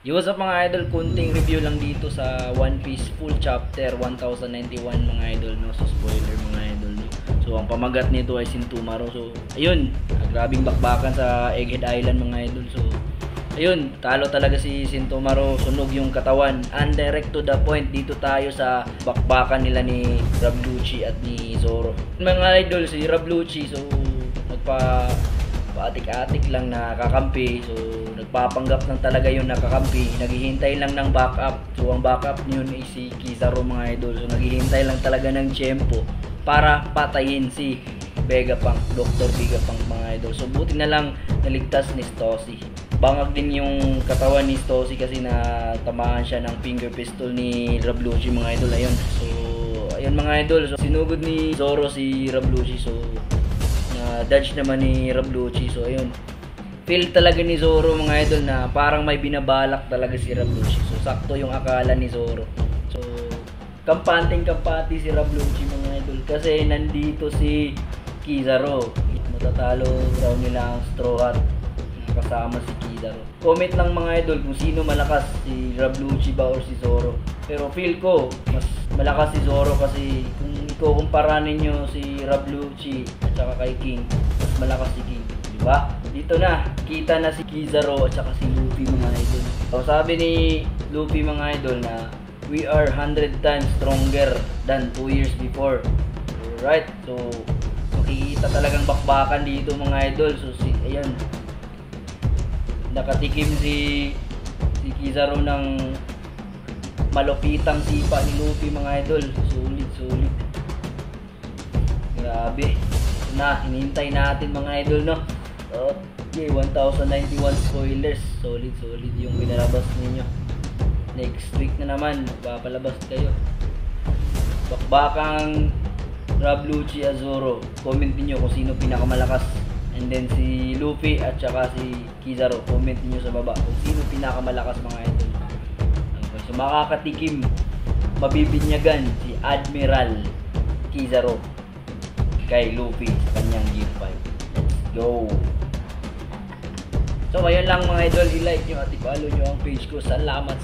What's up mga idol, kunting review lang dito sa One Piece full chapter 1091 mga idol, no? So spoiler mga idol, no? So ang pamagat nito ay Sintumaro. So ayun, grabing bakbakan sa Egghead Island mga idol. So ayun, talo talaga si Sintumaro, sunog yung katawan. And direct to the point, dito tayo sa bakbakan nila ni Rablucci at ni Zoro. Mga idol, si Rablucci, so paatik-atik lang na kakampi. So nagpapanggap lang talaga yung nakakampi, naghihintay lang ng backup. So ang backup niyon ay si Kizaru mga idol. So naghihintay lang talaga ng tiyempo para patayin si Vegapunk, Dr. Vegapunk mga idol. So buti na lang naligtas ni Stozy. Bangag din yung katawan ni Stozy kasi na tamaan siya ng finger pistol ni Rablucci mga idol. Ayun, so ayun mga idol, so sinugod ni Zoro si Rablucci. So dodge naman ni Rablucci. So ayun, feel talaga ni Zoro mga idol na parang may binabalak talaga si Rablucci. So sakto yung akala ni Zoro. So kampante si Rablucci mga idol kasi nandito si Kizaru. Matatalo raw nila ang Straw Hat na kasama si Kizaru. Comment lang mga idol kung sino malakas, si Rablucci ba or si Zoro. Pero feel ko mas malakas si Zoro kasi kung ikukumpara ninyo si Rablucci at saka kay King, mas malakas si King, di ba? Dito na kita na si Kizaru at saka si Luffy mga idol. So sabi ni Luffy mga idol na we are 100 times stronger than 2 years before. Right? So makikita talagang bakbakan dito mga idol. So ayan, nakatikim si Kizaru ng malupitang sipa ni Luffy mga idol. Sulit. Grabe. Ito na, hinihintay natin mga idol, no? Okay, 1091 spoilers. Solid yung pinalabas ninyo. Next week na naman, magpapalabas kayo. Bakbakang Rablucci at Zoro. Comment niyo kung sino pinakamalakas. And then si Luffy at saka si Kizaru, comment niyo sa baba kung sino pinakamalakas mga idol. Okay, so makakatikim, mabibinyagan si Admiral Kizaru kay Luffy sa kanyang Gear 5. Let's go! So ayun lang mga idol, i-like nyo at i-follow nyo ang page ko. Salamat.